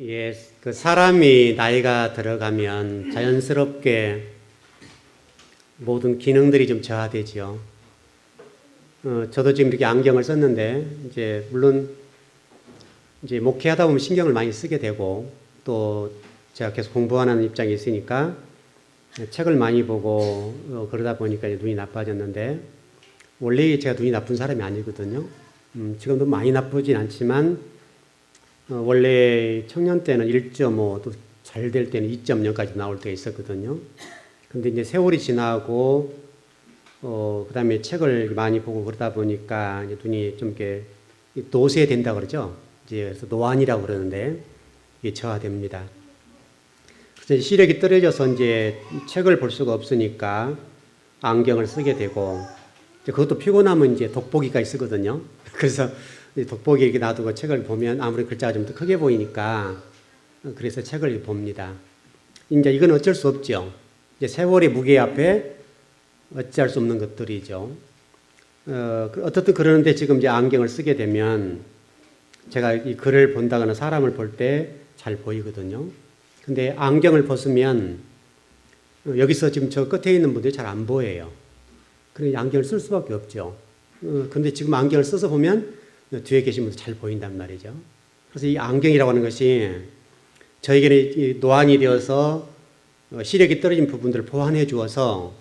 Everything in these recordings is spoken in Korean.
예, 그 사람이 나이가 들어가면 자연스럽게 모든 기능들이 좀 저하되죠. 저도 지금 이렇게 안경을 썼는데, 물론, 목회하다 보면 신경을 많이 쓰게 되고, 또 제가 계속 공부하는 입장이 있으니까 책을 많이 보고, 그러다 보니까 눈이 나빠졌는데, 원래 제가 눈이 나쁜 사람이 아니거든요. 지금도 많이 나쁘진 않지만, 원래 청년 때는 1.5, 또 잘 될 때는 2.0까지 나올 때가 있었거든요. 근데 이제 세월이 지나고, 그 다음에 책을 많이 보고 그러다 보니까 이제 눈이 좀 이렇게 노쇠된다 그러죠. 그래서 노안이라고 그러는데, 이게 저하됩니다. 그래서 시력이 떨어져서 이제 책을 볼 수가 없으니까 안경을 쓰게 되고, 그것도 피곤하면 이제 돋보기가 있거든요. 그래서 돋보기 이렇게 놔두고 책을 보면 아무리 글자가 좀 더 크게 보이니까 그래서 책을 봅니다. 이제 이건 어쩔 수 없죠. 이제 세월의 무게 앞에 어찌할 수 없는 것들이죠. 어떻든 그러는데 지금 이제 안경을 쓰게 되면 제가 이 글을 본다거나 사람을 볼 때 잘 보이거든요. 근데 안경을 벗으면 여기서 지금 저 끝에 있는 분들이 잘 안 보여요. 그러니 안경을 쓸 수밖에 없죠. 근데 지금 안경을 써서 보면 뒤에 계신 분도 잘 보인단 말이죠. 그래서 이 안경이라고 하는 것이 저에게는 노안이 되어서 시력이 떨어진 부분들을 보완해 주어서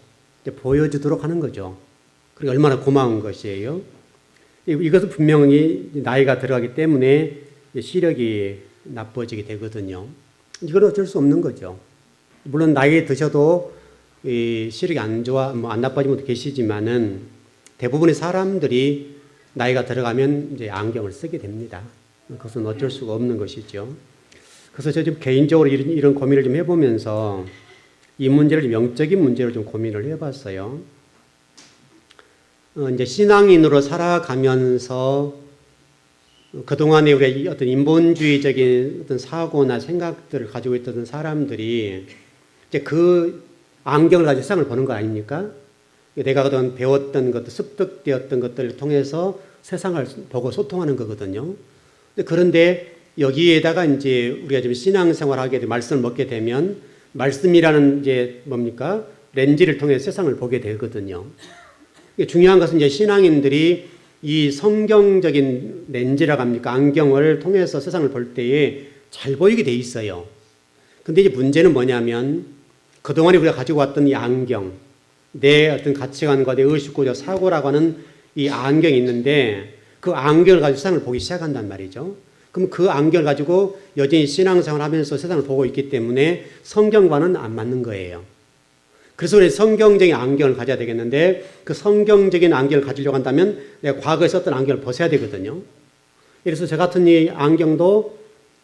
보여주도록 하는 거죠. 그리고 얼마나 고마운 것이에요. 이것은 분명히 나이가 들어가기 때문에 시력이 나빠지게 되거든요. 이건 어쩔 수 없는 거죠. 물론 나이에 드셔도 시력이 안 좋아, 안 나빠진 분도 계시지만은 대부분의 사람들이 나이가 들어가면 이제 안경을 쓰게 됩니다. 그것은 어쩔 수가 없는 것이죠. 그래서 저 지금 개인적으로 이런 고민을 좀 해보면서 이 문제를 좀 영적인 문제로 좀 고민을 해봤어요. 이제 신앙인으로 살아가면서 그동안에 우리가 어떤 인본주의적인 어떤 사고나 생각들을 가지고 있던 사람들이 이제 그 안경을 가지고 세상을 보는 거 아닙니까? 내가 그동안 배웠던 것들, 습득되었던 것들을 통해서 세상을 보고 소통하는 거거든요. 그런데 여기에다가 이제 우리가 좀 신앙생활을 하게 되면 말씀을 먹게 되면 말씀이라는 이제 뭡니까? 렌즈를 통해 세상을 보게 되거든요. 중요한 것은 이제 신앙인들이 이 성경적인 렌즈라고 합니까? 안경을 통해서 세상을 볼 때에 잘 보이게 돼 있어요. 근데 이제 문제는 뭐냐면 그동안에 우리가 가지고 왔던 이 안경, 내 어떤 가치관과 내 의식구조, 사고라고 하는 이 안경이 있는데 그 안경을 가지고 세상을 보기 시작한단 말이죠. 그럼 그 안경을 가지고 여전히 신앙생활을 하면서 세상을 보고 있기 때문에 성경과는 안 맞는 거예요. 그래서 우리 성경적인 안경을 가져야 되겠는데 그 성경적인 안경을 가지려고 한다면 내가 과거에 썼던 안경을 벗어야 되거든요. 그래서 저 같은 이 안경도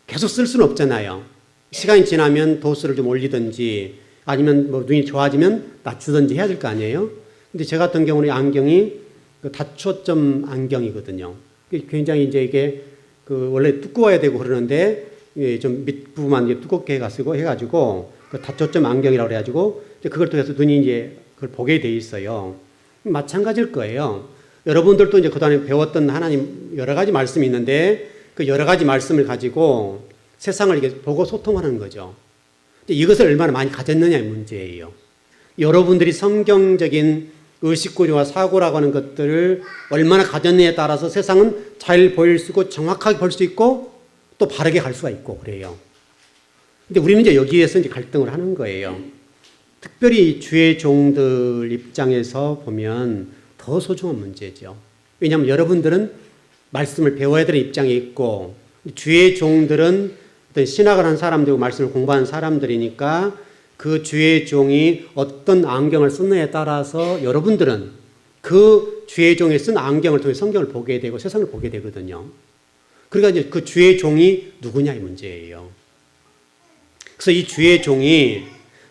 계속 쓸 수는 없잖아요. 시간이 지나면 도수를 좀 올리든지 아니면 뭐 눈이 좋아지면 낮추든지 해야 될 거 아니에요. 근데 저 같은 경우는 안경이 그 다초점 안경이거든요. 굉장히 이제 이게 그 원래 두꺼워야 되고 그러는데 좀 밑부분만 이제 두껍게 해가지고 그 다초점 안경이라고 그래가지고 그걸 통해서 눈이 이제 그걸 보게 돼 있어요. 마찬가지일 거예요. 여러분들도 이제 그동안에 배웠던 하나님 여러 가지 말씀이 있는데 그 여러 가지 말씀을 가지고 세상을 이렇게 보고 소통하는 거죠. 이것을 얼마나 많이 가졌느냐의 문제예요. 여러분들이 성경적인 의식구조와 사고라고 하는 것들을 얼마나 가졌느냐에 따라서 세상은 잘 보일 수 있고 정확하게 볼 수 있고 또 바르게 갈 수가 있고 그래요. 근데 우리는 이제 여기에서 이제 갈등을 하는 거예요. 특별히 주의 종들 입장에서 보면 더 소중한 문제죠. 왜냐하면 여러분들은 말씀을 배워야 되는 입장에 있고 주의 종들은 어떤 신학을 한 사람들이고 말씀을 공부하는 사람들이니까 그 주의 종이 어떤 안경을 쓰느냐에 따라서 여러분들은 그 주의 종이 쓴 안경을 통해 성경을 보게 되고 세상을 보게 되거든요. 그러니까 이제 그 주의 종이 누구냐의 문제예요. 그래서 이 주의 종이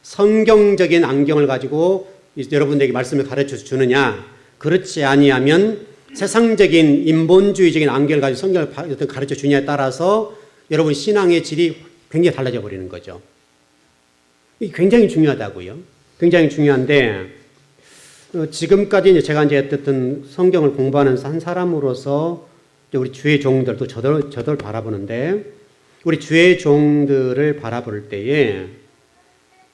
성경적인 안경을 가지고 여러분들에게 말씀을 가르쳐 주느냐, 그렇지 아니하면 세상적인 인본주의적인 안경을 가지고 성경을 가르쳐 주냐에 따라서 여러분 신앙의 질이 굉장히 달라져 버리는 거죠. 이게 굉장히 중요하다고요. 굉장히 중요한데 지금까지 이제 제가 이제 어쨌든 성경을 공부하는 한 사람으로서 우리 주의 종들 또 저들 바라보는데 우리 주의 종들을 바라볼 때에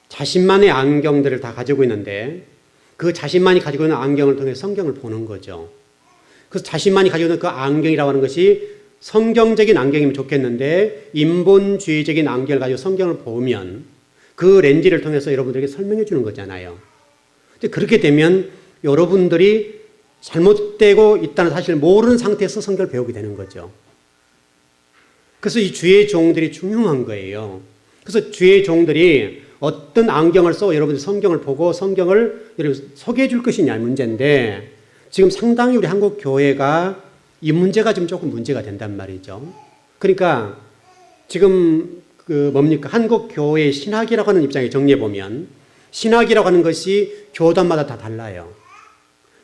자신만의 안경들을 다 가지고 있는데 그 자신만이 가지고 있는 안경을 통해 성경을 보는 거죠. 그래서 자신만이 가지고 있는 그 안경이라고 하는 것이 성경적인 안경이면 좋겠는데 인본주의적인 안경을 가지고 성경을 보면 그 렌즈를 통해서 여러분들에게 설명해 주는 거잖아요. 그렇게 되면 여러분들이 잘못되고 있다는 사실을 모르는 상태에서 성경을 배우게 되는 거죠. 그래서 이 주의 종들이 중요한 거예요. 그래서 주의 종들이 어떤 안경을 써 여러분들이 성경을 보고 성경을 여러분 소개해 줄 것이냐 문제인데 지금 상당히 우리 한국 교회가 이 문제가 좀 조금 문제가 된단 말이죠. 그러니까 지금 한국 교회의 신학이라고 하는 입장에 정리해 보면 신학이라고 하는 것이 교단마다 다 달라요.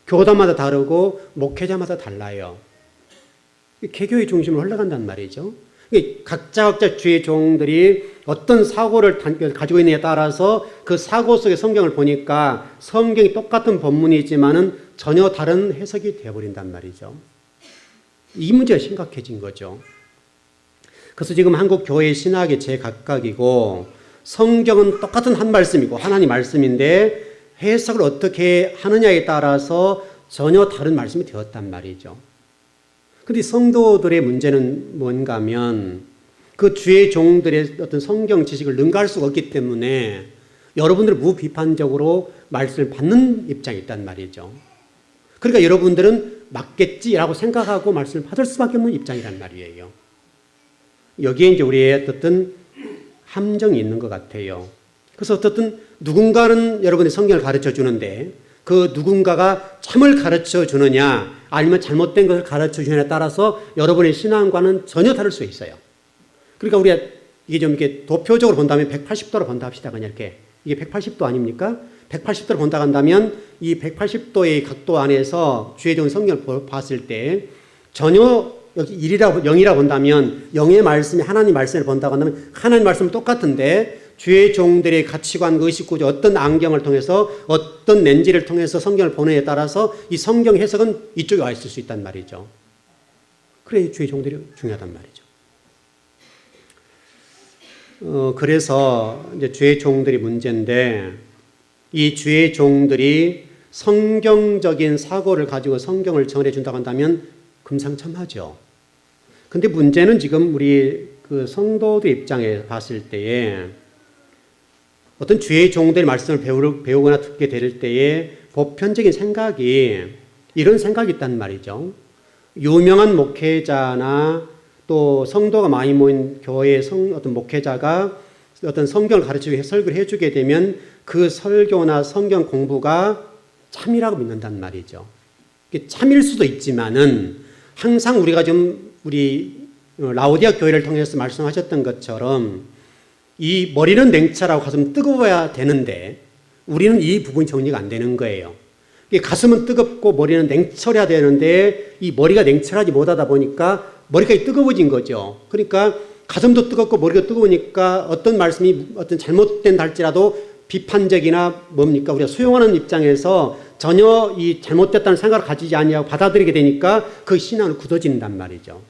교단마다 다르고 목회자마다 달라요. 개교의 중심으로 흘러간단 말이죠. 각자 주의 종들이 어떤 사고를 가지고 있느냐에 따라서 그 사고 속의 성경을 보니까 성경이 똑같은 본문이지만은 전혀 다른 해석이 되어버린단 말이죠. 이 문제가 심각해진 거죠. 그래서 지금 한국 교회의 신학이 제각각이고 성경은 똑같은 한 말씀이고 하나님 말씀인데 해석을 어떻게 하느냐에 따라서 전혀 다른 말씀이 되었단 말이죠. 그런데 성도들의 문제는 뭔가 하면 그 주의 종들의 어떤 성경 지식을 능가할 수가 없기 때문에 여러분들은 무비판적으로 말씀을 받는 입장이 있단 말이죠. 그러니까 여러분들은 맞겠지라고 생각하고 말씀을 받을 수밖에 없는 입장이란 말이에요. 여기에 이제 우리의 어떤 함정이 있는 것 같아요. 그래서 어떻든 누군가는 여러분의 성경을 가르쳐 주는데 그 누군가가 참을 가르쳐 주느냐 아니면 잘못된 것을 가르쳐 주느냐에 따라서 여러분의 신앙과는 전혀 다를 수 있어요. 그러니까 우리가 이게 좀 이렇게 도표적으로 본다면 180도로 본다 합시다. 그냥 이렇게. 이게 180도 아닙니까? 180도로 본다 한다면 이 180도의 각도 안에서 주의 종 성경을 봤을 때 전혀 여기 0이라고 본다면 0의 말씀이 하나님 말씀을 본다고 한다면 하나님 말씀은 똑같은데 주의 종들의 가치관, 의식구조, 어떤 안경을 통해서 어떤 렌즈를 통해서 성경을 보느냐에 따라서 이 성경 해석은 이쪽에 와 있을 수 있단 말이죠. 그래 주의 종들이 중요하단 말이죠. 그래서 이제 주의 종들이 문제인데 이 주의 종들이 성경적인 사고를 가지고 성경을 전해 준다고 한다면 금상첨화죠. 근데 문제는 지금 우리 그 성도들 입장에 봤을 때에 어떤 주의 종들의 말씀을 배우거나 듣게 될 때에 보편적인 생각이 이런 생각이 있단 말이죠. 유명한 목회자나 또 성도가 많이 모인 교회의 어떤 목회자가 어떤 성경을 가르치고 설교를 해주게 되면 그 설교나 성경 공부가 참이라고 믿는단 말이죠. 참일 수도 있지만은 항상 우리가 좀 우리 라오디아 교회를 통해서 말씀하셨던 것처럼 이 머리는 냉철하고 가슴은 뜨거워야 되는데 우리는 이 부분이 정리가 안 되는 거예요. 가슴은 뜨겁고 머리는 냉철해야 되는데 이 머리가 냉철하지 못하다 보니까 머리까지 뜨거워진 거죠. 그러니까 가슴도 뜨겁고 머리가 뜨거우니까 어떤 말씀이 어떤 잘못된 할지라도 비판적이나 뭡니까 우리가 수용하는 입장에서 전혀 이 잘못됐다는 생각을 가지지 아니하고 받아들이게 되니까 그 신앙은 굳어진단 말이죠.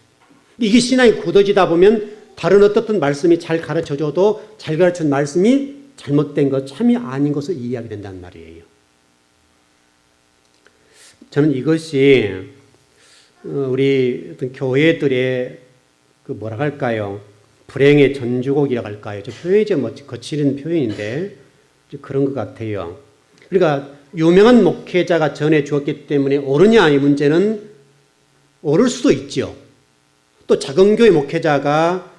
이게 신앙이 굳어지다 보면 다른 어떤 말씀이 잘 가르쳐줘도 잘 가르친 말씀이 잘못된 것, 참이 아닌 것을 이해하게 된단 말이에요. 저는 이것이 우리 어떤 교회들의 그 뭐라 할까요? 불행의 전주곡이라고 할까요? 저 표현이 좀 거칠은 표현인데 그런 것 같아요. 그러니까 유명한 목회자가 전해 주었기 때문에 옳으냐 이 문제는 옳을 수도 있죠. 또 작은 교회 목회자가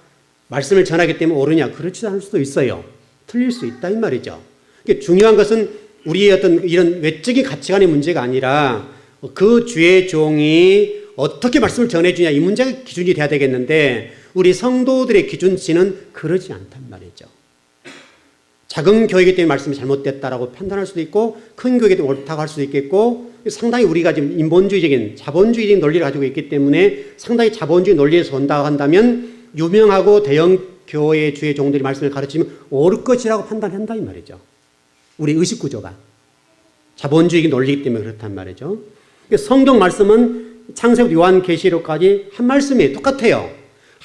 말씀을 전하기 때문에 옳으냐 그렇지 않을 수도 있어요. 틀릴 수 있다 이 말이죠. 중요한 것은 우리의 어떤 이런 외적인 가치관의 문제가 아니라 그 주의 종이 어떻게 말씀을 전해주냐 이 문제가 기준이 돼야 되겠는데 우리 성도들의 기준치는 그러지 않단 말이죠. 작은 교회이기 때문에 말씀이 잘못됐다라고 판단할 수도 있고 큰 교회이기 때문에 옳다고 할 수도 있겠고 상당히 우리가 지금 인본주의적인 자본주의적인 논리를 가지고 있기 때문에 상당히 자본주의 논리에서 본다고 한다면 유명하고 대형 교회의 주의 종들이 말씀을 가르치면 옳을 것이라고 판단한다 이 말이죠. 우리 의식구조가 자본주의 논리이기 때문에 그렇단 말이죠. 성경 말씀은 창세부터 요한계시록까지 한 말씀이 똑같아요.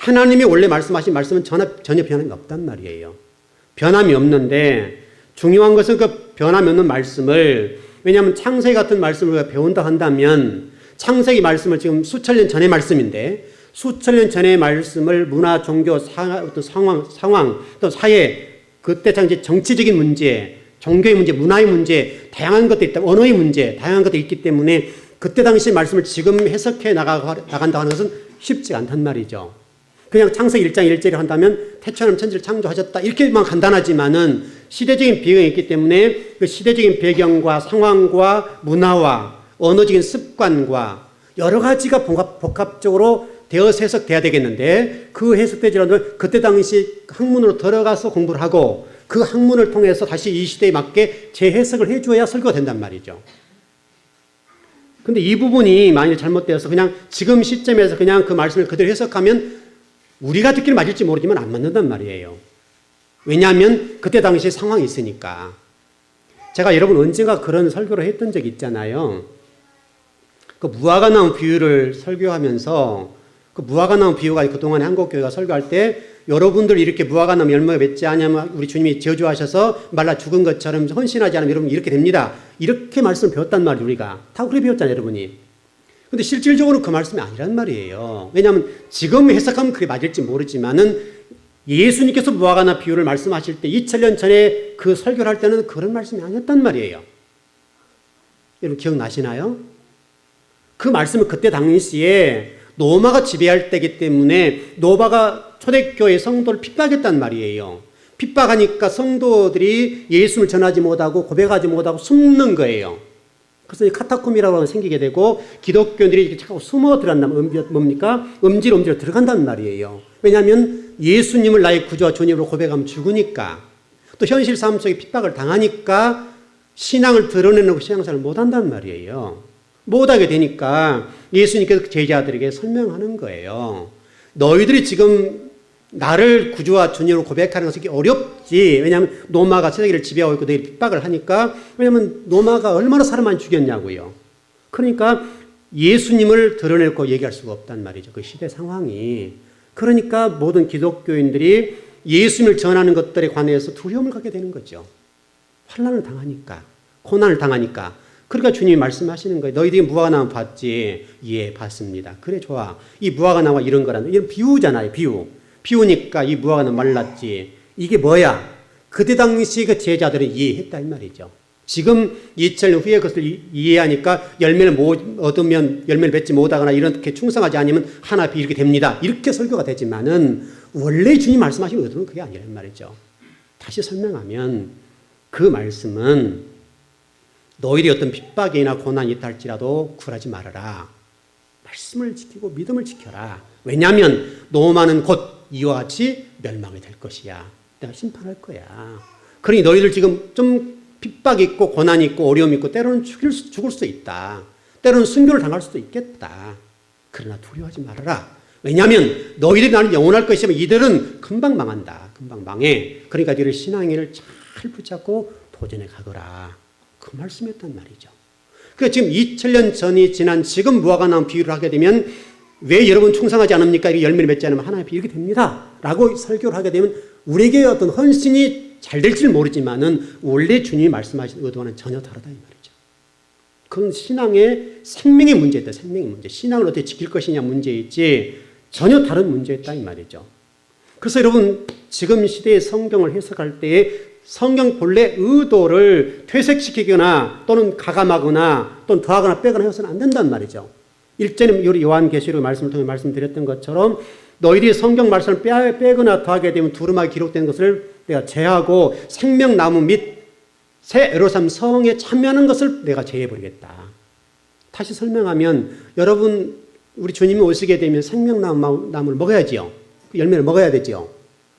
하나님이 원래 말씀하신 말씀은 전혀 변함이 없단 말이에요. 변함이 없는데 중요한 것은 그 변함이 없는 말씀을, 왜냐하면 창세기 같은 말씀을 우리가 배운다 한다면 창세기 말씀을 지금 수천 년 전의 말씀인데 수천 년 전의 말씀을 문화, 종교, 어떤 상황, 또 사회, 그때 당시 정치적인 문제, 종교의 문제, 문화의 문제, 다양한 것들이 있다. 언어의 문제, 다양한 것들이 있기 때문에 그때 당시 말씀을 지금 해석해 나간다 하는 것은 쉽지 않단 말이죠. 그냥 창세기 1장 1절에 한다면 태초하나님 천지를 창조하셨다 이렇게만 간단하지만은 시대적인 배경이 있기 때문에 그 시대적인 배경과 상황과 문화와 언어적인 습관과 여러 가지가 복합적으로 되어서 해석돼야 되겠는데 그 해석되지라도 그때 당시 학문으로 들어가서 공부를 하고 그 학문을 통해서 다시 이 시대에 맞게 재해석을 해줘야 설교가 된단 말이죠. 근데 이 부분이 만약에 잘못되어서 그냥 지금 시점에서 그냥 그 말씀을 그대로 해석하면 우리가 듣기는 맞을지 모르지만 안 맞는단 말이에요. 왜냐하면 그때 당시에 상황이 있으니까. 제가 여러분 언젠가 그런 설교를 했던 적이 있잖아요. 그 무화과 나무 비유를 설교하면서 그 무화과 나무 비유가 그동안에 한국교회가 설교할 때 여러분들 이렇게 무화과 나무 열매가 맺지 않으면 우리 주님이 저주하셔서 말라 죽은 것처럼 헌신하지 않으면 여러분 이렇게 됩니다. 이렇게 말씀을 배웠단 말이에요. 우리가 다 그렇게 배웠잖아요. 여러분이. 근데 실질적으로는 그 말씀이 아니란 말이에요. 왜냐하면 지금 해석하면 그게 맞을지 모르지만은 예수님께서 무화과 나무 비유를 말씀하실 때 2000년 전에 그 설교를 할 때는 그런 말씀이 아니었단 말이에요. 여러분 기억나시나요? 그 말씀은 그때 당시에 로마가 지배할 때이기 때문에 로마가 초대교회 성도를 핍박했단 말이에요. 핍박하니까 성도들이 예수를 전하지 못하고 고백하지 못하고 숨는 거예요. 그래서 카타콤이라고 하는 게 생기게 되고 기독교인들이 이렇게 자꾸 숨어 들어간다면 뭡니까? 음지로 들어간다는 말이에요. 왜냐하면 예수님을 나의 구주와 주님으로 고백하면 죽으니까 또 현실 삶 속에 핍박을 당하니까 신앙을 드러내는 신앙생활을 못한단 말이에요. 못하게 되니까 예수님께서 제자들에게 설명하는 거예요. 너희들이 지금 나를 구주와 주님으로 고백하는 것이 어렵지. 왜냐하면 로마가 세계를 지배하고 있고 너희들이 핍박을 하니까. 왜냐하면 로마가 얼마나 사람 많이 죽였냐고요. 그러니까 예수님을 드러내고 얘기할 수가 없단 말이죠. 그 시대 상황이. 그러니까 모든 기독교인들이 예수님을 전하는 것들에 관해서 두려움을 갖게 되는 거죠. 환난을 당하니까, 고난을 당하니까. 그러니까 주님이 말씀하시는 거예요. 너희들이 무화과 나무 봤지? 예, 봤습니다. 그래, 좋아. 이 무화과 나무가 이런 거라는, 이런 비유잖아요, 비유. 비유니까 이 무화과 나무 말랐지. 이게 뭐야? 그때 당시 그 제자들은 이해했다, 이 말이죠. 지금 2000년 후에 그것을 이해하니까 열매를 못 얻으면 열매를 맺지 못하거나 이렇게 충성하지 않으면 하나 이렇게 됩니다. 이렇게 설교가 되지만은 원래 주님 말씀하신 의도는 그게 아니란 말이죠. 다시 설명하면 그 말씀은 너희들이 어떤 핍박이나 고난이 있다 할지라도 굴하지 말아라. 말씀을 지키고 믿음을 지켜라. 왜냐하면 로마는 곧 이와 같이 멸망이 될 것이야. 내가 심판할 거야. 그러니 너희들 지금 좀 핍박이 있고 고난이 있고 어려움이 있고 때로는 죽을 수도 있다. 때로는 순교를 당할 수도 있겠다. 그러나 두려워하지 말아라. 왜냐하면 너희들이 나는 영원할 것이면 이들은 금방 망한다. 금방 망해. 그러니까 너희들 신앙의를 잘 붙잡고 도전해 가거라. 그 말씀이었단 말이죠. 그러니까 지금 2000년 전이 지난 지금 무화과 나무 비유를 하게 되면 왜 여러분 충성하지 않습니까? 이렇게 열매를 맺지 않으면 하나님 이렇게 됩니다. 라고 설교를 하게 되면 우리에게 어떤 헌신이 잘 될지는 모르지만은 원래 주님이 말씀하신 의도와는 전혀 다르다 이 말이죠. 그건 신앙의 생명의 문제다. 생명의 문제. 신앙을 어떻게 지킬 것이냐 문제이지 전혀 다른 문제였다 이 말이죠. 그래서 여러분 지금 시대의 성경을 해석할 때에 성경 본래 의도를 퇴색시키거나 또는 가감하거나 또는 더하거나 빼거나 해서는 안 된단 말이죠. 일전에 우리 요한계시록 말씀을 통해 말씀드렸던 것처럼 너희들이 성경 말씀을 빼거나 더하게 되면 두루마기 기록된 것을 내가 제하고 생명나무 및 새 예루살렘 성에 참여하는 것을 내가 제해버리겠다. 다시 설명하면 여러분 우리 주님이 오시게 되면 생명나무를 먹어야지요. 열매를 먹어야 되죠.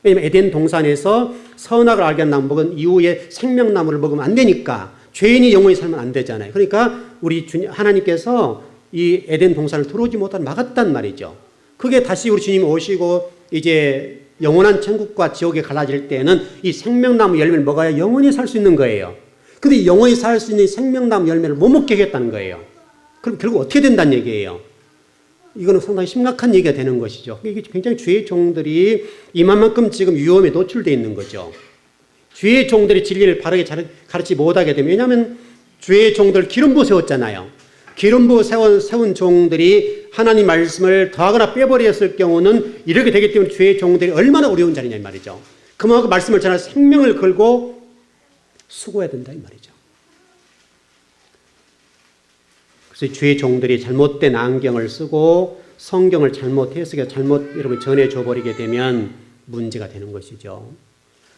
왜냐하면 에덴 동산에서 선악을 알게 한 나무 먹은 이후에 생명나무를 먹으면 안 되니까 죄인이 영원히 살면 안 되잖아요. 그러니까 우리 주님 하나님께서 이 에덴 동산을 들어오지 못하게 막았단 말이죠. 그게 다시 우리 주님이 오시고 이제 영원한 천국과 지옥에 갈라질 때는 이 생명나무 열매를 먹어야 영원히 살 수 있는 거예요. 근데 영원히 살 수 있는 생명나무 열매를 못 먹게 하겠다는 거예요. 그럼 결국 어떻게 된다는 얘기예요? 이거는 상당히 심각한 얘기가 되는 것이죠. 이게 굉장히 주의 종들이 이만큼 지금 위험에 노출되어 있는 거죠. 주의 종들이 진리를 바르게 가르치지 못하게 되면, 왜냐하면 주의 종들 기름 부어 세웠잖아요. 기름 부어 세운 종들이 하나님 말씀을 더하거나 빼버렸을 경우는 이렇게 되기 때문에 주의 종들이 얼마나 어려운 자리냐 이 말이죠. 그만큼 말씀을 전할 생명을 걸고 수고해야 된다 이 말이죠. 그래서 주의 종들이 잘못된 안경을 쓰고 성경을 잘못 해석해서 잘못 여러분 전해줘 버리게 되면 문제가 되는 것이죠.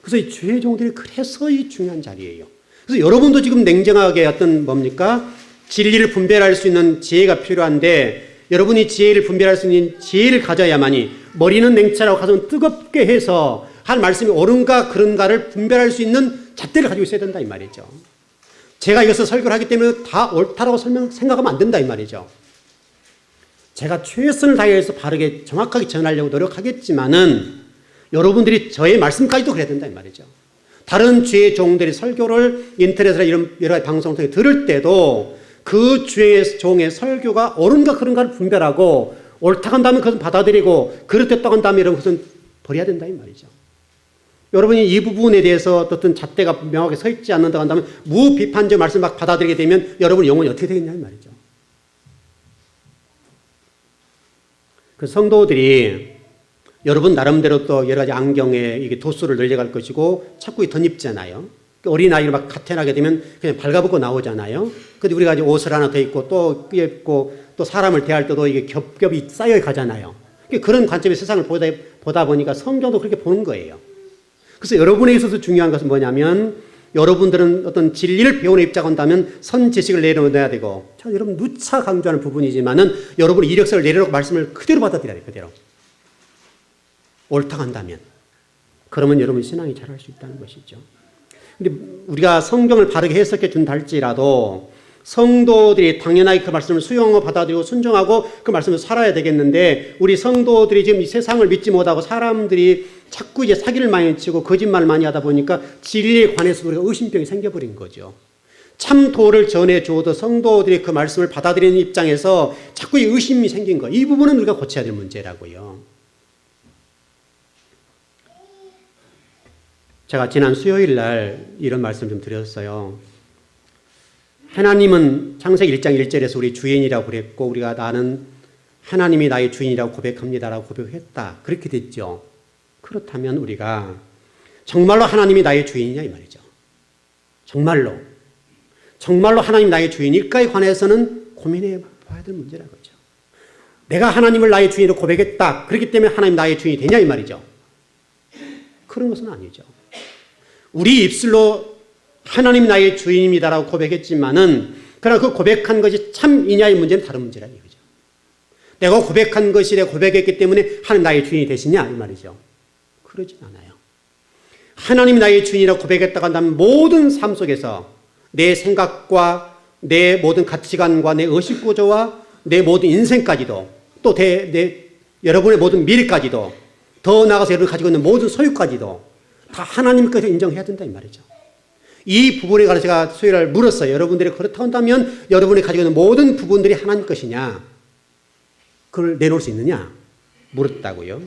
그래서 이 주의 종들이 그래서 이 중요한 자리예요. 그래서 여러분도 지금 냉정하게 어떤 뭡니까? 진리를 분별할 수 있는 지혜가 필요한데, 여러분이 지혜를 분별할 수 있는 지혜를 가져야만이, 머리는 냉철하고 가슴은 뜨겁게 해서 한 말씀이 옳은가 그런가를 분별할 수 있는 잣대를 가지고 있어야 된다 이 말이죠. 제가 이것을 설교를 하기 때문에 다 옳다라고 생각하면 안 된다 이 말이죠. 제가 최선을 다해서 바르게 정확하게 전하려고 노력하겠지만은 여러분들이 저의 말씀까지도 그래야 된다 이 말이죠. 다른 주의 종들이 설교를 인터넷이나 이런 여러 가지 방송을 통해 들을 때도 그 주의 종의 설교가 옳은가 그런가를 분별하고, 옳다고 한다면 그것은 받아들이고, 그렇다고 한다면 이런 것은 버려야 된다 이 말이죠. 여러분이 이 부분에 대해서 어떤 잣대가 명확하게 서 있지 않는다고 한다면 무비판적 말씀을 막 받아들이게 되면 여러분 영혼이 어떻게 되겠냐 이 말이죠. 그 성도들이 여러분 나름대로 또 여러 가지 안경에 이게 도수를 늘려갈 것이고 자꾸 덧입잖아요. 어린아이를 막 가텐하게 되면 그냥 발가벗고 나오잖아요. 근데 우리가 이제 옷을 하나 더 입고 또 입고 또 사람을 대할 때도 이게 겹겹이 쌓여 가잖아요. 그런 관점의 세상을 보다 보니까 성경도 그렇게 보는 거예요. 그래서 여러분에 있어서 중요한 것은 뭐냐면, 여러분들은 어떤 진리를 배우는 입장을 한다면 선지식을 내려놔야 되고, 여러분 누차 강조하는 부분이지만은 여러분이 이력서를 내려놓고 말씀을 그대로 받아들여야 돼요. 그대로. 옳다고 한다면. 그러면 여러분 신앙이 잘할 수 있다는 것이죠. 근데 우리가 성경을 바르게 해석해 준다 할지라도 성도들이 당연하게 그 말씀을 수용하고 받아들이고 순종하고 그 말씀을 살아야 되겠는데, 우리 성도들이 지금 이 세상을 믿지 못하고 사람들이 자꾸 이제 사기를 많이 치고 거짓말을 많이 하다 보니까 진리에 관해서 우리가 의심병이 생겨버린 거죠. 참 도를 전해줘도 성도들이 그 말씀을 받아들이는 입장에서 자꾸 이 의심이 생긴 거, 이 부분은 우리가 고쳐야 될 문제라고요. 제가 지난 수요일 날 이런 말씀을 좀 드렸어요. 하나님은 창세기 1장 1절에서 우리 주인이라고 그랬고, 우리가 나는 하나님이 나의 주인이라고 고백합니다라고 고백했다. 그렇게 됐죠. 그렇다면 우리가 정말로 하나님이 나의 주인이냐 이 말이죠. 정말로 하나님이 나의 주인일까에 관해서는 고민해 봐야 될 문제라는 거죠. 내가 하나님을 나의 주인으로 고백했다. 그렇기 때문에 하나님 나의 주인이 되냐 이 말이죠. 그런 것은 아니죠. 우리 입술로 하나님 나의 주인입니다라고 고백했지만은, 그러나 그 고백한 것이 참이냐의 문제는 다른 문제라는 거죠. 내가 고백한 것이 내가 고백했기 때문에 하나님 나의 주인이 되시냐 이 말이죠. 그러진 않아요. 하나님이 나의 주인이라고 고백했다고 한다면 모든 삶 속에서 내 생각과 내 모든 가치관과 내 의식구조와 내 모든 인생까지도, 또 여러분의 모든 미래까지도, 더 나아가서 여러분이 가지고 있는 모든 소유까지도 다 하나님께서 인정해야 된다 이 말이죠. 이 부분에 관해서 제가 수요일날 물었어요. 여러분들이 그렇다고 한다면 여러분이 가지고 있는 모든 부분들이 하나님 것이냐, 그걸 내놓을 수 있느냐 물었다고요.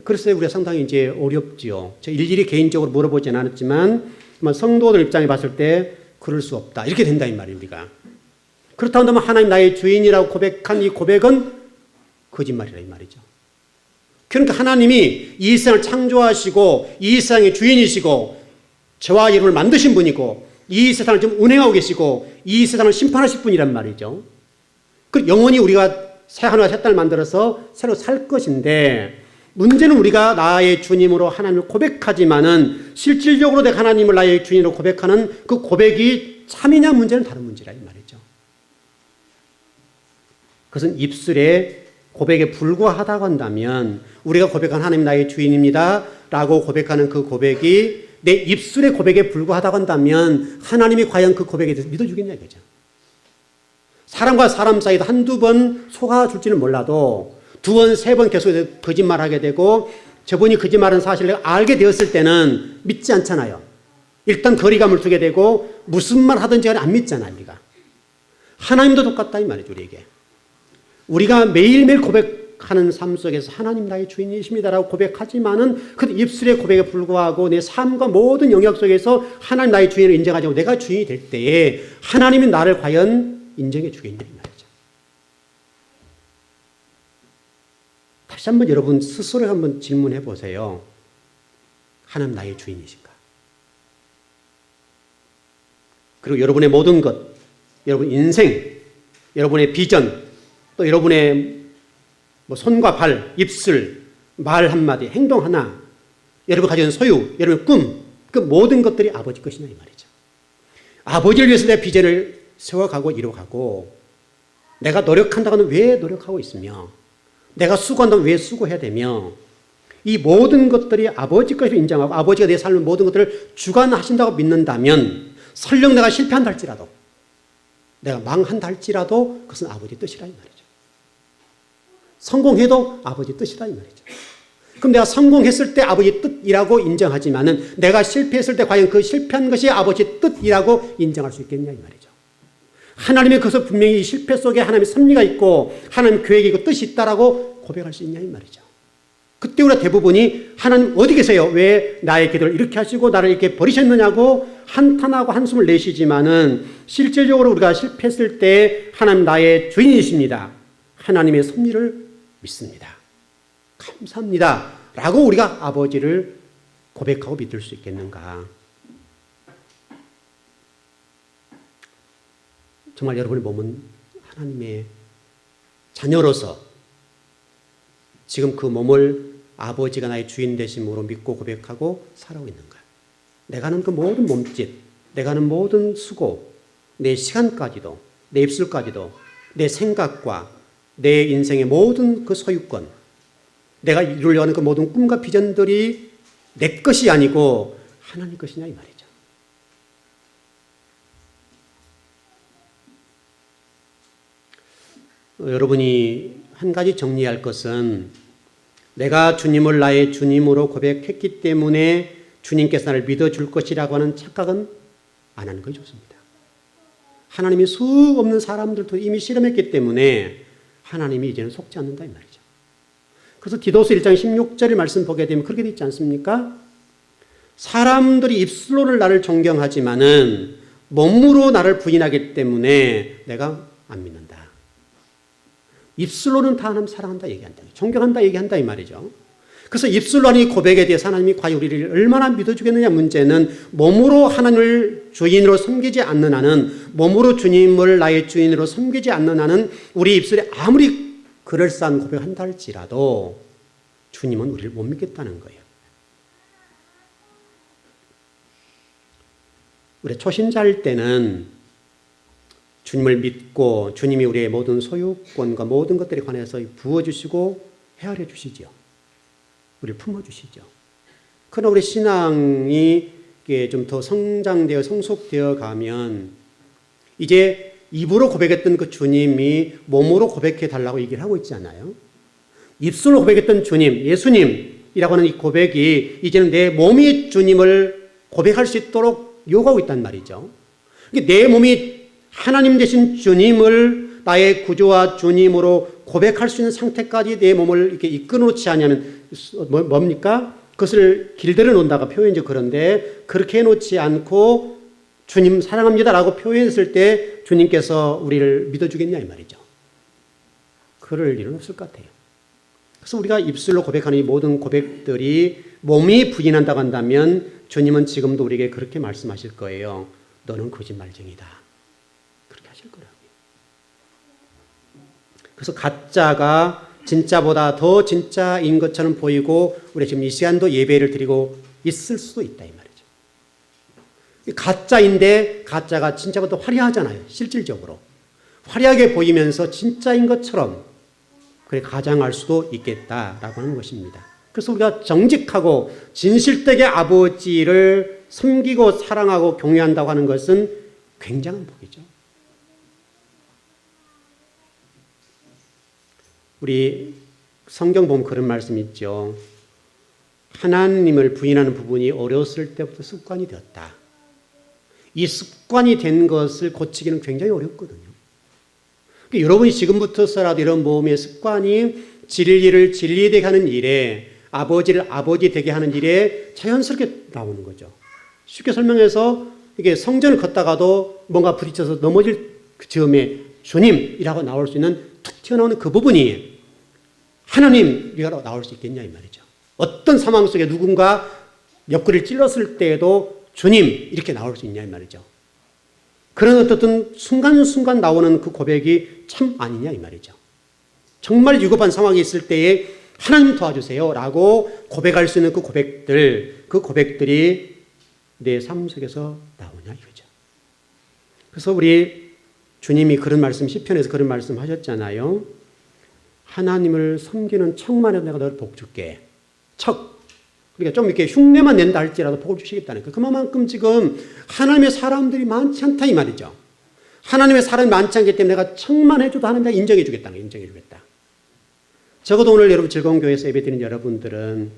그래서 우리가 상당히 이제 어렵지요. 제가 일일이 개인적으로 물어보진 않았지만 성도들 입장에 봤을 때 그럴 수 없다 이렇게 된다 이 말이에요. 우리가 그렇다고 한다면 하나님 나의 주인이라고 고백한 이 고백은 거짓말이라 이 말이죠. 그러니까 하나님이 이 세상을 창조하시고 이 세상의 주인이시고 저와 여러분을 만드신 분이고 이 세상을 좀 운행하고 계시고 이 세상을 심판하실 분이란 말이죠. 그 영원히 우리가 새 하늘과 새 땅을 만들어서 새로 살 것인데, 문제는 우리가 나의 주님으로 하나님을 고백하지만은 실질적으로 내가 하나님을 나의 주인으로 고백하는 그 고백이 참이냐 문제는 다른 문제라 이 말이죠. 그것은 입술에 고백에 불과하다고 한다면, 우리가 고백한 하나님 나의 주인입니다 라고 고백하는 그 고백이 내 입술의 고백에 불과하다고 한다면 하나님이 과연 그 고백에 대해서 믿어주겠냐 이거죠. 사람과 사람 사이도 한두 번 속아줄지는 몰라도 두 번, 세 번 계속해서 거짓말하게 되고, 저분이 거짓말하는 사실을 알게 되었을 때는 믿지 않잖아요. 일단 거리감을 두게 되고 무슨 말 하든지 간에 안 믿잖아요. 우리가. 하나님도 똑같다 이 말이죠. 우리에게. 우리가 매일매일 고백하는 삶 속에서 하나님 나의 주인이십니다라고 고백하지만은 그 입술의 고백에 불구하고 내 삶과 모든 영역 속에서 하나님 나의 주인을 인정하지 않고 내가 주인이 될 때에 하나님이 나를 과연 인정해 주겠냐 이 말이죠. 다시 한번 여러분 스스로 한번 질문해 보세요. 하나님 나의 주인이신가? 그리고 여러분의 모든 것, 여러분 인생, 여러분의 비전, 또 여러분의 손과 발, 입술, 말 한마디, 행동 하나, 여러분 가진 소유, 여러분의 꿈, 그 모든 것들이 아버지 것이냐 이 말이죠. 아버지를 위해서 내 비전을 세워가고 이뤄가고 내가 노력한다고는 왜 노력하고 있으며 내가 수고한다면 왜 수고해야 되며 이 모든 것들이 아버지 것을 인정하고 아버지가 내 삶의 모든 것들을 주관하신다고 믿는다면 설령 내가 실패한다 할지라도 내가 망한다 할지라도 그것은 아버지 뜻이라 이 말이죠. 성공해도 아버지 뜻이라 이 말이죠. 그럼 내가 성공했을 때 아버지 뜻이라고 인정하지만은 내가 실패했을 때 과연 그 실패한 것이 아버지 뜻이라고 인정할 수 있겠냐 이 말이죠. 하나님의 그것을 분명히 이 실패 속에 하나님의 섭리가 있고 하나님의 계획이 있고 뜻이 있다라고 고백할 수 있냐 이 말이죠. 그때 우리가 대부분이 하나님 어디 계세요? 왜 나의 기도를 이렇게 하시고 나를 이렇게 버리셨느냐고 한탄하고 한숨을 내쉬지만은 실질적으로 우리가 실패했을 때 하나님 나의 주인이십니다. 하나님의 섭리를 믿습니다. 감사합니다. 라고 우리가 아버지를 고백하고 믿을 수 있겠는가? 정말 여러분의 몸은 하나님의 자녀로서 지금 그 몸을 아버지가 나의 주인 되심으로 믿고 고백하고 살아오고 있는가? 내가 하는 그 모든 몸짓, 내가 하는 모든 수고, 내 시간까지도, 내 입술까지도, 내 생각과 내 인생의 모든 그 소유권, 내가 이루려고 하는 그 모든 꿈과 비전들이 내 것이 아니고 하나님 것이냐 이 말이죠. 여러분이 한 가지 정리할 것은 내가 주님을 나의 주님으로 고백했기 때문에 주님께서 나를 믿어줄 것이라고 하는 착각은 안 하는 것이 좋습니다. 하나님이 수 없는 사람들도 이미 실험했기 때문에 하나님이 이제는 속지 않는다 이 말이죠. 그래서 디도서 1장 16절의 말씀 보게 되면 그렇게 되어 있지 않습니까? 사람들이 입술로는 나를 존경하지만은 몸으로 나를 부인하기 때문에 내가 안 믿는다. 입술로는 다 하나님 사랑한다 얘기한다. 존경한다 얘기한다 이 말이죠. 그래서 입술로 하는 이 고백에 대해서 하나님이 과연 우리를 얼마나 믿어주겠느냐 문제는 몸으로 하나님을 주인으로 섬기지 않는 한은 몸으로 주님을 나의 주인으로 섬기지 않는 한은 우리 입술에 아무리 그럴싸한 고백한다 할지라도 주님은 우리를 못 믿겠다는 거예요. 우리 초신자일 때는 주님을 믿고 주님이 우리의 모든 소유권과 모든 것들에 관해서 부어주시고 헤아려 주시죠. 우리를 품어주시죠. 그러나 우리 신앙이 좀 더 성장되어 성숙되어 가면 이제 입으로 고백했던 그 주님이 몸으로 고백해 달라고 얘기를 하고 있지 않아요? 입술로 고백했던 주님, 예수님이라고 하는 이 고백이 이제는 내 몸이 주님을 고백할 수 있도록 요구하고 있단 말이죠. 내 몸이 하나님 되신 주님을 나의 구주와 주님으로 고백할 수 있는 상태까지 내 몸을 이렇게 이끌어 놓지 않으면 뭡니까? 그것을 길들여 놓는다가 표현이죠. 그런데 그렇게 해놓지 않고 주님 사랑합니다라고 표현했을 때 주님께서 우리를 믿어주겠냐 이 말이죠. 그럴 일은 없을 것 같아요. 그래서 우리가 입술로 고백하는 이 모든 고백들이 몸이 부인한다고 한다면 주님은 지금도 우리에게 그렇게 말씀하실 거예요. 너는 거짓말쟁이다. 그렇게 하실 거라고요. 그래서 가짜가 진짜보다 더 진짜인 것처럼 보이고 우리 지금 이 시간도 예배를 드리고 있을 수도 있다 이 말이죠. 가짜인데 가짜가 진짜보다 화려하잖아요. 실질적으로. 화려하게 보이면서 진짜인 것처럼 그래 가장할 수도 있겠다라고 하는 것입니다. 그래서 우리가 정직하고 진실되게 아버지를 섬기고 사랑하고 경외한다고 하는 것은 굉장한 복이죠. 우리 성경 보면 그런 말씀이 있죠. 하나님을 부인하는 부분이 어렸을 때부터 습관이 되었다. 이 습관이 된 것을 고치기는 굉장히 어렵거든요. 그러니까 여러분이 지금부터서라도 이런 모험의 습관이 진리를 진리되게 하는 일에, 아버지를 아버지 되게 하는 일에 자연스럽게 나오는 거죠. 쉽게 설명해서 이게 성전을 걷다가도 뭔가 부딪혀서 넘어질 그 즈음에 주님이라고 나올 수 있는 툭 튀어나오는 그 부분이 하나님이라고 나올 수 있겠냐 이 말이죠. 어떤 상황 속에 누군가 옆구리를 찔렀을 때에도 주님 이렇게 나올 수 있냐 이 말이죠. 그런 어떤 순간순간 나오는 그 고백이 참 아니냐 이 말이죠. 정말 위급한 상황이 있을 때에 하나님 도와주세요 라고 고백할 수 있는 그 고백들이 내 삶 속에서 나오냐 이거죠. 그래서 우리 주님이 그런 말씀, 시편에서 그런 말씀 하셨잖아요. 하나님을 섬기는 척만 해도 내가 너를 복 줄게. 척. 그러니까 좀 이렇게 흉내만 낸다 할지라도 복을 주시겠다는 거예요. 그만큼 지금 하나님의 사람들이 많지 않다 이 말이죠. 하나님의 사람이 많지 않기 때문에 내가 척만 해줘도 하나님 내가 인정해 주겠다는 거예요. 인정해 주겠다. 적어도 오늘 여러분 즐거운 교회에서 예배드리는 여러분들은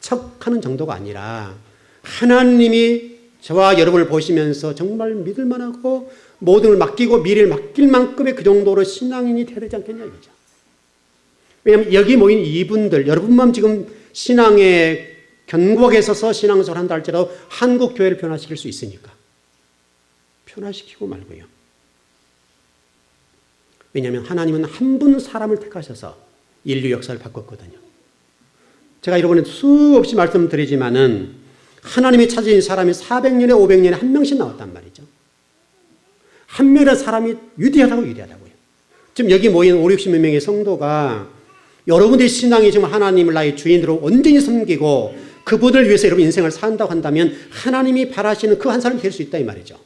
척하는 정도가 아니라 하나님이 저와 여러분을 보시면서 정말 믿을 만하고 모든 걸 맡기고 미래를 맡길 만큼의 그 정도로 신앙인이 돼야 되지 않겠냐 이거죠. 왜냐하면 여기 모인 이분들, 여러분만 지금 신앙의 견고하게 서서 신앙생활을 한다 할지라도 한국 교회를 변화시킬 수 있으니까. 변화시키고 말고요. 왜냐하면 하나님은 한 분 사람을 택하셔서 인류 역사를 바꿨거든요. 제가 여러분에 수없이 말씀드리지만은 하나님이 찾으신 사람이 400년에 500년에 한 명씩 나왔단 말이죠. 한 명의 사람이 위대하다고요. 지금 여기 모인 5, 60몇 명의 성도가 여러분의 신앙이 지금 하나님을 나의 주인으로 온전히 섬기고 그분을 위해서 여러분 인생을 산다고 한다면 하나님이 바라시는 그 한 사람이 될 수 있다 이 말이죠.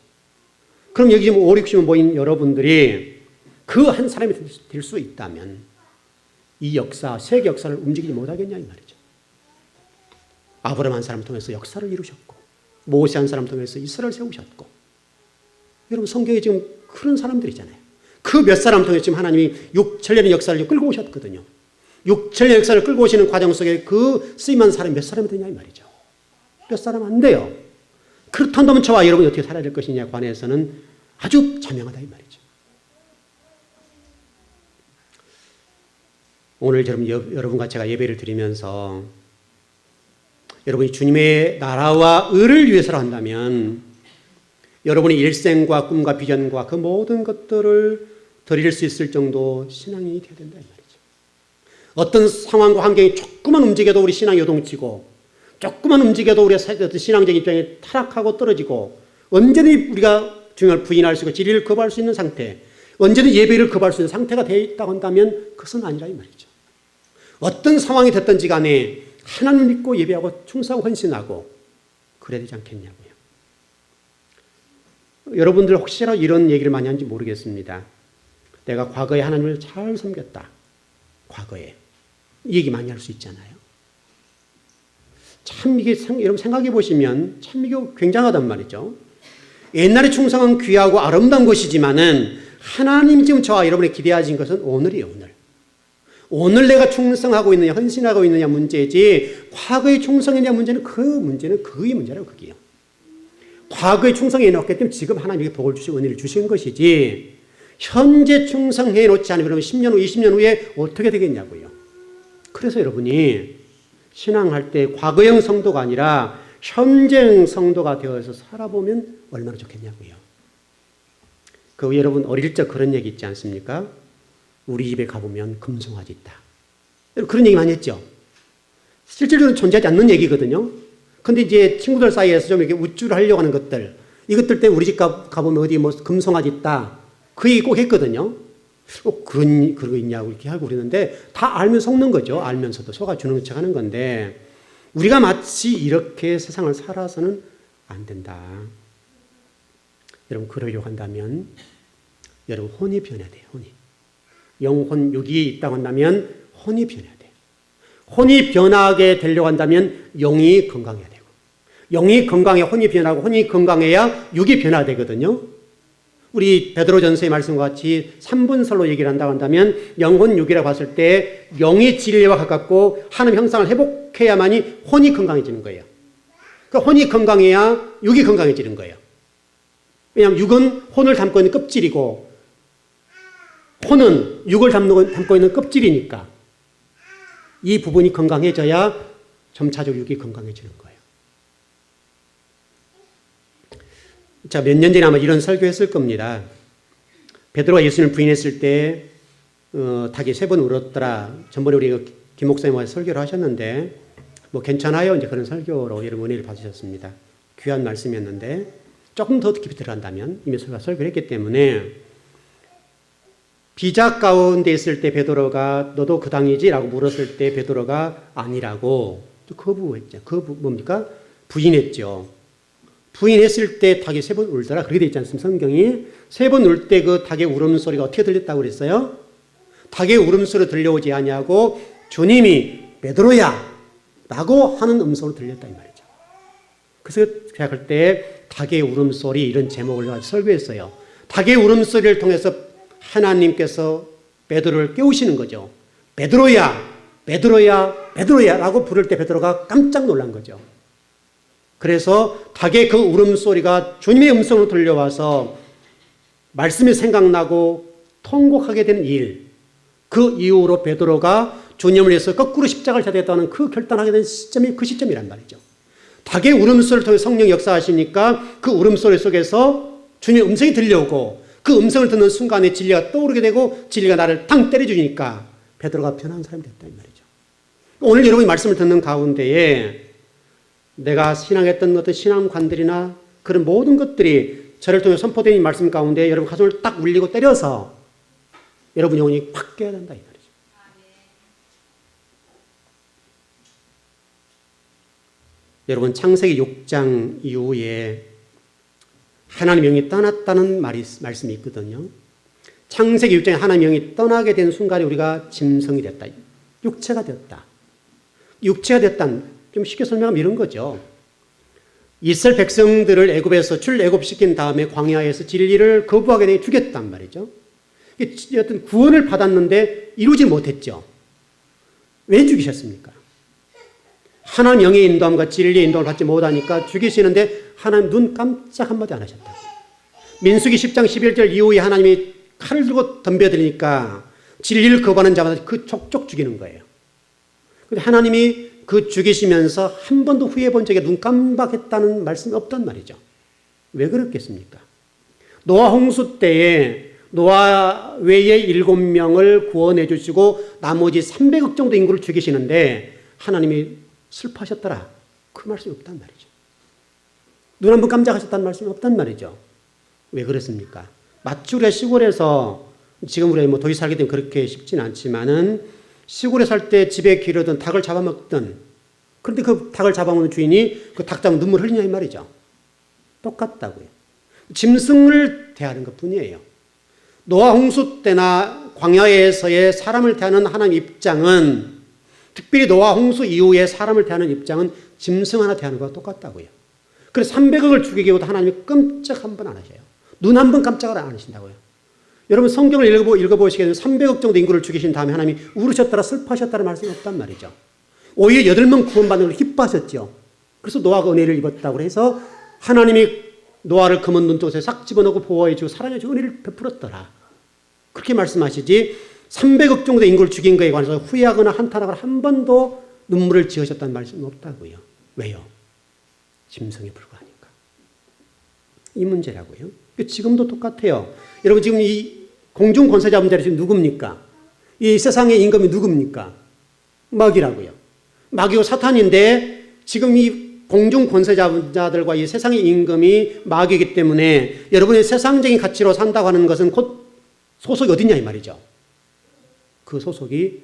그럼 여기 지금 5, 60명 모인 여러분들이 그 한 사람이 될 수 있다면 이 역사, 세계 역사를 움직이지 못하겠냐 이 말이죠. 아브라함 한 사람 통해서 역사를 이루셨고 모세 한 사람 통해서 이스라엘을 세우셨고 여러분 성경에 지금 그런 사람들이잖아요. 그 몇 사람 통해서 지금 하나님이 6천년의 역사를 끌고 오셨거든요. 6천년의 역사를 끌고 오시는 과정 속에 그 쓰임한 사람이 몇 사람이 되냐 이 말이죠. 몇 사람 안 돼요. 그렇다면 저와 여러분이 어떻게 살아야 될 것이냐에 관해서는 아주 자명하다 이 말이죠. 오늘 여러분과 제가 예배를 드리면서 여러분이 주님의 나라와 의를 위해서 한다면 여러분의 일생과 꿈과 비전과 그 모든 것들을 드릴 수 있을 정도 신앙이 되어야 된다 이 말이죠. 어떤 상황과 환경이 조금만 움직여도 우리 신앙이 요동치고 조금만 움직여도 우리가 신앙적 입장에 타락하고 떨어지고 언제든지 우리가 주님을 부인할 수 있고 진리를 거부할 수 있는 상태, 언제든지 예배를 거부할 수 있는 상태가 되어 있다고 한다면 그것은 아니라 이 말이죠. 어떤 상황이 됐든지 간에 하나님을 믿고 예배하고 충성하고 헌신하고 그래야 되지 않겠냐고요. 여러분들 혹시라도 이런 얘기를 많이 하는지 모르겠습니다. 내가 과거에 하나님을 잘 섬겼다. 과거에. 이 얘기 많이 할 수 있잖아요. 참 이게 여러분 생각해 보시면 참 이게 굉장하단 말이죠. 옛날에 충성은 귀하고 아름다운 것이지만은 하나님 지금 저와 여러분이 기대하신 것은 오늘이에요. 오늘. 오늘 내가 충성하고 있느냐 헌신하고 있느냐 문제지 과거에 충성했냐 문제는 그의 문제라고 그게요. 과거에 충성해 놓았기 때문에 지금 하나님께 복을 주시고 은혜를 주신 것이지 현재 충성해 놓지 않으면 10년 후 20년 후에 어떻게 되겠냐고요. 그래서 여러분이 신앙할 때 과거형 성도가 아니라 현재형 성도가 되어서 살아보면 얼마나 좋겠냐고요. 그 여러분 어릴 적 그런 얘기 있지 않습니까? 우리 집에 가보면 금송아지 있다. 그런 얘기 많이 했죠. 실질적으로 존재하지 않는 얘기거든요. 근데 이제 친구들 사이에서 좀 이렇게 우쭐 하려고 하는 것들, 이것들 때문에 우리 집 가보면 어디 뭐 금송아지 있다. 그 얘기 꼭 했거든요. 그런 거 있냐고 이렇게 하고 그러는데 다 알면 속는 거죠. 알면서도 속아주는 척 하는 건데 우리가 마치 이렇게 세상을 살아서는 안 된다. 여러분 그러려고 한다면 여러분 혼이 변해야 돼요. 혼이. 영혼 육이 있다고 한다면 혼이 변해야 돼요. 혼이 변하게 되려고 한다면 영이 건강해야 되고 영이 건강해 혼이 변하고 혼이 건강해야 육이 변화되거든요. 우리 베드로전서의 말씀과 같이 3분설로 얘기를 한다고 한다면 영혼 육이라고 봤을 때 영이 진리와 가깝고 하나님 형상을 회복해야만이 혼이 건강해지는 거예요. 그러니까 혼이 건강해야 육이 건강해지는 거예요. 왜냐하면 육은 혼을 담고 있는 껍질이고 혼은 육을 담고 있는 껍질이니까 이 부분이 건강해져야 점차적으로 육이 건강해지는 거예요. 자, 몇 년 전에 아마 이런 설교했을 겁니다. 베드로가 예수님을 부인했을 때 닭이 3번 울었더라. 전번에 우리 김 목사님과 설교를 하셨는데 뭐 괜찮아요. 이제 그런 설교로 여러분 은혜를 받으셨습니다. 귀한 말씀이었는데 조금 더 깊이 들어간다면 이미 설교를 했기 때문에 비자 가운데 있을 때 베드로가 너도 그 당이지? 라고 물었을 때 베드로가 아니라고 거부했죠. 뭡니까? 부인했죠. 부인했을 때 닭이 3번 울더라. 그렇게 되어 있지 않습니까? 성경이 3번 울 때 그 닭의 울음소리가 어떻게 들렸다고 그랬어요? 닭의 울음소리 들려오지 아니하고 주님이 베드로야 라고 하는 음성으로 들렸다 이 말이죠. 그래서 제가 그때 닭의 울음소리 이런 제목을 가지고 설교했어요. 닭의 울음소리를 통해서 하나님께서 베드로를 깨우시는 거죠. 베드로야, 베드로야, 베드로야 라고 부를 때 베드로가 깜짝 놀란 거죠. 그래서 닭의 그 울음소리가 주님의 음성으로 들려와서 말씀이 생각나고 통곡하게 된 일, 그 이후로 베드로가 주님을 위해서 거꾸로 십자가를 져야 되겠다는 그 결단하게 된 시점이 그 시점이란 말이죠. 닭의 울음소리를 통해 성령 역사하시니까 그 울음소리 속에서 주님의 음성이 들려오고 그 음성을 듣는 순간에 진리가 떠오르게 되고 진리가 나를 탕 때려주니까 베드로가 변한 사람이 됐다 이 말이죠. 오늘 여러분이 말씀을 듣는 가운데에 내가 신앙했던 어떤 신앙관들이나 그런 모든 것들이 저를 통해 선포된 이 말씀 가운데 여러분 가슴을 딱 울리고 때려서 여러분 영혼이 확 깨야 된다 이 말이죠. 여러분 창세기 6장 이후에 하나님 영이 떠났다는 말씀이 있거든요. 창세기 6장에 하나님 영이 떠나게 된 순간에 우리가 짐승이 됐다. 육체가 되었다. 육체가 됐다는 좀 쉽게 설명하면 이런 거죠. 이스라엘 백성들을 애굽에서 출애굽시킨 다음에 광야에서 진리를 거부하게 되어 죽였단 말이죠. 어떤 구원을 받았는데 이루지 못했죠. 왜 죽이셨습니까? 하나님 영의 인도함과 진리의 인도를 받지 못하니까 죽이시는데 하나님 눈 깜짝 한마디 안 하셨다고. 민수기 10장 11절 이후에 하나님이 칼을 들고 덤벼드리니까 진리를 거부하는 자마다 그 족족 죽이는 거예요. 근데 하나님이 그 죽이시면서 한 번도 후회해 본 적에 눈 깜박했다는 말씀이 없단 말이죠. 왜 그렇겠습니까? 노아 홍수 때에 노아 외에 7명을 구원해 주시고 나머지 300억 정도 인구를 죽이시는데 하나님이 슬퍼하셨더라. 그 말씀이 없단 말이죠. 눈 한 번 깜짝하셨다는 말씀이 없단 말이죠. 왜 그렇습니까? 마치 우리가 시골에서 지금 우리가 뭐 도시 살게 되면 그렇게 쉽진 않지만은 시골에 살 때 집에 기르던 닭을 잡아먹던 그런데 그 닭을 잡아먹는 주인이 그 닭 잡으면 눈물 흘리냐 이 말이죠. 똑같다고요. 짐승을 대하는 것 뿐이에요. 노아 홍수 때나 광야에서의 사람을 대하는 하나님 입장은 특별히 노아 홍수 이후에 사람을 대하는 입장은 짐승 하나 대하는 것과 똑같다고요. 그래서 300억을 죽이기보다 하나님이 끔찍 한 번 안 하셔요. 눈 한 번 깜짝을 안 하신다고요. 여러분 성경을 읽어보시게 되면 300억 정도 인구를 죽이신 다음에 하나님이 울으셨더라 슬퍼하셨다는 말씀이 없단 말이죠. 오히려 8명 구원받는 걸 기뻐하셨죠. 그래서 노아가 은혜를 입었다고 해서 하나님이 노아를 검은 눈동자에 싹 집어넣고 보호해주고 사랑해주고 은혜를 베풀었더라. 그렇게 말씀하시지 300억 정도 인구를 죽인 것에 관해서 후회하거나 한탄하거나 한 번도 눈물을 지으셨다는 말씀은 없다고요. 왜요? 짐승에 불과하니까. 이 문제라고요. 지금도 똑같아요. 여러분 지금 이 공중 권세자분들이 지금 누굽니까? 이 세상의 임금이 누굽니까? 마귀라고요. 마귀고 사탄인데 지금 이 공중 권세자들과 이 세상의 임금이 마귀이기 때문에 여러분의 세상적인 가치로 산다고 하는 것은 곧 소속이 어디냐 이 말이죠. 그 소속이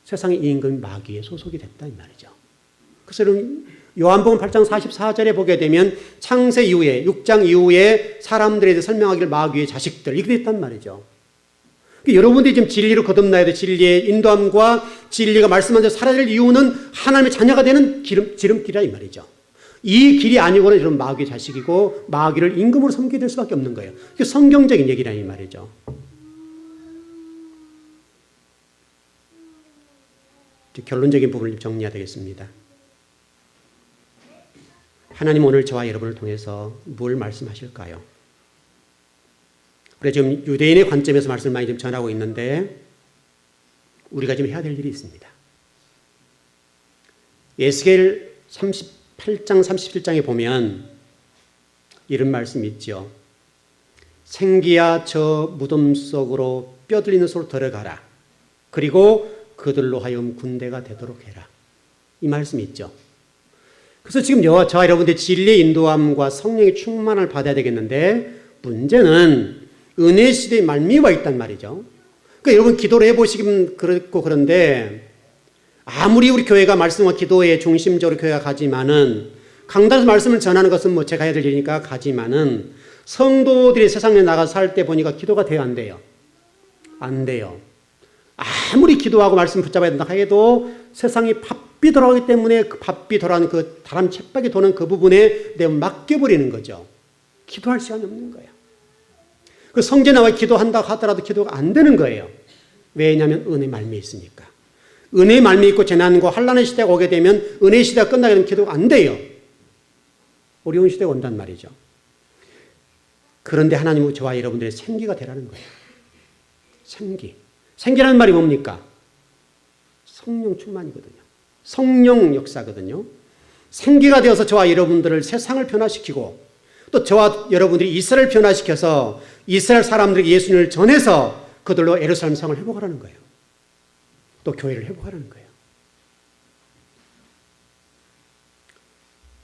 세상의 임금이 마귀의 소속이 됐다 이 말이죠. 그래서 여러분 요한복음 8장 44절에 보게 되면 창세 이후에 6장 이후에 사람들에 대해 설명하기를 마귀의 자식들 이렇게 됐단 말이죠. 여러분들이 지금 진리로 거듭나야 돼. 진리의 인도함과 진리가 말씀한 대로 살아야 될 이유는 하나님의 자녀가 되는 지름길이라 이 말이죠. 이 길이 아니고는 여러분 마귀의 자식이고 마귀를 임금으로 섬기게 될 수밖에 없는 거예요. 이게 성경적인 얘기라 이 말이죠. 결론적인 부분을 정리해야 되겠습니다. 하나님 오늘 저와 여러분을 통해서 뭘 말씀하실까요? 우리가 지금 유대인의 관점에서 말씀을 많이 좀 전하고 있는데 우리가 지금 해야 될 일이 있습니다. 에스겔 38장 37장에 보면 이런 말씀이 있죠. 생기야 저 무덤 속으로 뼈 들리는 소로 들어가라. 그리고 그들로 하여금 군대가 되도록 해라. 이 말씀이 있죠. 그래서 지금 저와 여러분들 진리의 인도함과 성령의 충만을 받아야 되겠는데 문제는 은혜 시대의 말미와 있단 말이죠. 그러니까 여러분 기도를 해보시면 그렇고 그런데 아무리 우리 교회가 말씀과 기도에 중심적으로 교회가 가지만은 강단에서 말씀을 전하는 것은 뭐 제가 해야 될 일이니까 가지만은 성도들이 세상에 나가서 살 때 보니까 기도가 돼요, 안 돼요? 안 돼요. 아무리 기도하고 말씀 붙잡아야 된다 해도 세상이 바삐 돌아가기 때문에 그 바삐 돌아가는 그 다람 쳇바퀴 도는 그 부분에 내가 맡겨버리는 거죠. 기도할 시간이 없는 거예요. 그 성전에 나와 기도한다 하더라도 기도가 안 되는 거예요. 왜냐하면 은혜 말미에 있으니까. 은혜 말미에 있고 재난과 환난의 시대가 오게 되면 은혜 시대가 끝나게 되면 기도가 안 돼요. 어려운 시대가 온단 말이죠. 그런데 하나님은 저와 여러분들의 생기가 되라는 거예요. 생기. 생기라는 말이 뭡니까? 성령 충만이거든요. 성령 역사거든요. 생기가 되어서 저와 여러분들을 세상을 변화시키고 또 저와 여러분들이 이스라엘을 변화시켜서 이스라엘 사람들에게 예수님을 전해서 그들로 예루살렘 성을 회복하라는 거예요. 또 교회를 회복하라는 거예요.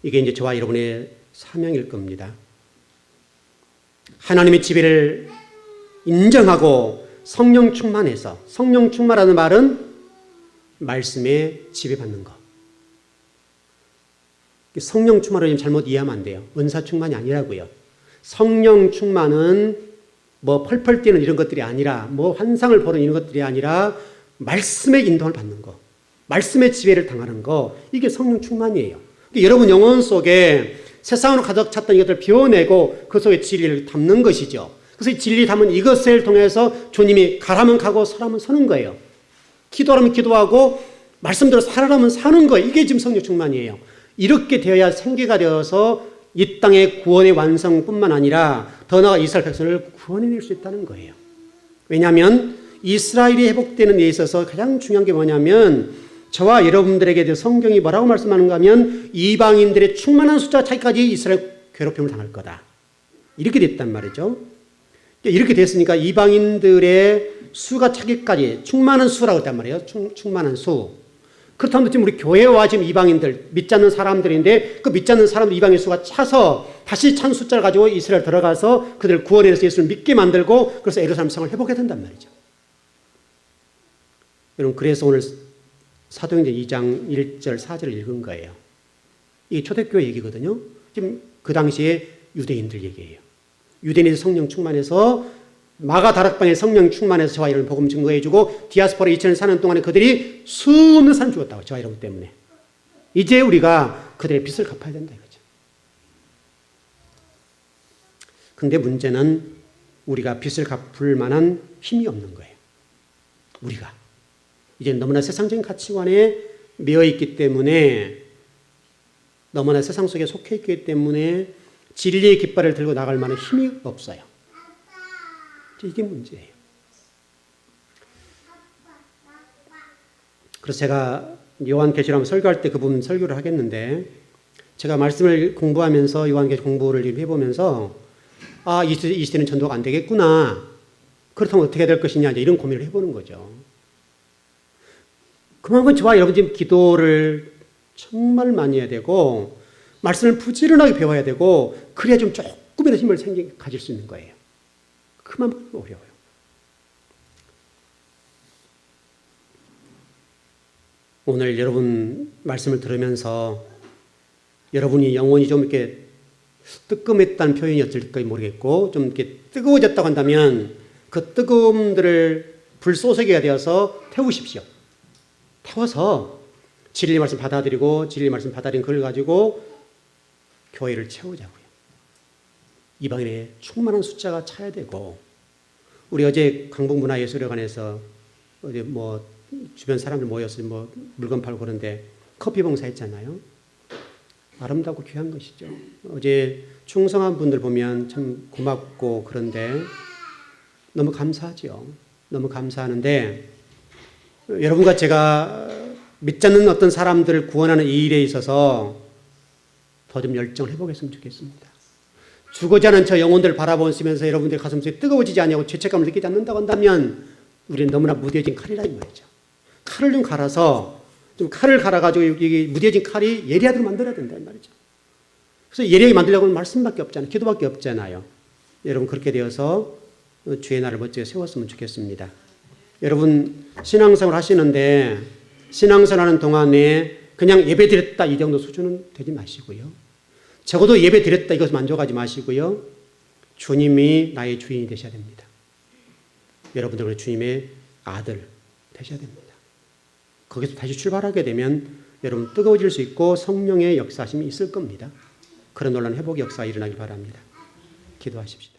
이게 이제 저와 여러분의 사명일 겁니다. 하나님의 지배를 인정하고 성령 충만해서, 성령 충만하는 말은 말씀에 지배받는 것. 성령 충만을 잘못 이해하면 안 돼요. 은사 충만이 아니라고요. 성령 충만은 뭐 펄펄 뛰는 이런 것들이 아니라 뭐 환상을 보는 이런 것들이 아니라 말씀의 인도를 받는 거, 말씀의 지배를 당하는 거, 이게 성령 충만이에요. 여러분 영혼 속에 세상으로 가득 찼던 이것들을 비워내고 그 속에 진리를 담는 것이죠. 그래서 이 진리 담은 이것을 통해서 주님이 가라면 가고 서라면 서는 거예요. 기도하면 기도하고 말씀대로 살아라면 사는 거예요. 이게 지금 성령 충만이에요. 이렇게 되어야 생기가 되어서 이 땅의 구원의 완성뿐만 아니라 더 나아가 이스라엘 백성을 구원해낼 수 있다는 거예요. 왜냐하면 이스라엘이 회복되는 데 있어서 가장 중요한 게 뭐냐면 저와 여러분들에게 성경이 뭐라고 말씀하는가 하면 이방인들의 충만한 숫자가 차기까지 이스라엘 괴롭힘을 당할 거다. 이렇게 됐단 말이죠. 이렇게 됐으니까 이방인들의 수가 차기까지 충만한 수라고 했단 말이에요. 충만한 수. 그렇다면 지금 우리 교회와 지금 이방인들, 믿지 않는 사람들인데 그 믿지 않는 사람들 이방인 수가 차서 다시 찬 숫자를 가지고 이스라엘 들어가서 그들을 구원해서 예수를 믿게 만들고 그래서 예루살렘 성을 회복해야 된단 말이죠. 여러분 그래서 오늘 사도행전 2장 1절 4절을 읽은 거예요. 이게 초대교회 얘기거든요. 지금 그 당시에 유대인들 얘기예요. 유대인이 성령 충만해서 마가 다락방에 성령 충만해서 저와 여러분 복음 증거해주고 디아스포라 2000년 사는 동안에 그들이 수없는 사람 죽었다고 저와 여러분 때문에. 이제 우리가 그들의 빚을 갚아야 된다 이거죠. 근데 문제는 우리가 빚을 갚을 만한 힘이 없는 거예요. 우리가. 이제 너무나 세상적인 가치관에 매여 있기 때문에 너무나 세상 속에 속해 있기 때문에 진리의 깃발을 들고 나갈 만한 힘이 없어요. 이게 문제예요. 그래서 제가 요한계시록 설교할 때 그 부분 설교를 하겠는데 제가 말씀을 공부하면서 요한계시록 공부를 해보면서 이 시대는 전도가 안 되겠구나. 그렇다면 어떻게 될 것이냐 이런 고민을 해보는 거죠. 그만큼 저와 여러분 지금 기도를 정말 많이 해야 되고 말씀을 부지런하게 배워야 되고 그래야 좀 조금이라도 힘을 가질 수 있는 거예요. 그만큼 어려워요. 오늘 여러분 말씀을 들으면서 여러분이 영혼이 좀 이렇게 뜨끔했다는 표현이었을까 모르겠고 좀 이렇게 뜨거워졌다고 한다면 그 뜨거움들을 불쏘시개가 되어서 태우십시오. 태워서 진리의 말씀 받아들이고 진리의 말씀 받아들인 그걸 가지고 교회를 채우자고요. 이방인의 충만한 숫자가 차야 되고 우리 어제 강북문화예술회관에서 어제 뭐 주변 사람들 모여서 뭐 물건 팔고 그런데 커피 봉사 했잖아요. 아름답고 귀한 것이죠. 어제 충성한 분들 보면 참 고맙고 그런데 너무 감사하죠. 너무 감사하는데 여러분과 제가 믿지 않는 어떤 사람들을 구원하는 이 일에 있어서 더 좀 열정을 해보겠으면 좋겠습니다. 죽어지 않은 저 영혼들을 바라보시면서 여러분들 가슴속에 뜨거워지지 않냐고 죄책감을 느끼지 않는다고 한다면 우리는 너무나 무뎌진 칼이라 이 말이죠. 칼을 좀 갈아서 좀 칼을 갈아가지고 여기 무뎌진 칼이 예리하도록 만들어야 된다 이 말이죠. 그래서 예리하게 만들려고 하면 말씀밖에 없잖아요. 기도밖에 없잖아요. 여러분 그렇게 되어서 주의 날을 멋지게 세웠으면 좋겠습니다. 여러분 신앙생활 하시는데 신앙생활하는 동안에 그냥 예배 드렸다 이 정도 수준은 되지 마시고요. 적어도 예배 드렸다 이것을 만족하지 마시고요. 주님이 나의 주인이 되셔야 됩니다. 여러분들은 주님의 아들 되셔야 됩니다. 거기서 다시 출발하게 되면 여러분 뜨거워질 수 있고 성령의 역사심이 있을 겁니다. 그런 놀라운 회복의 역사가 일어나길 바랍니다. 기도하십시오.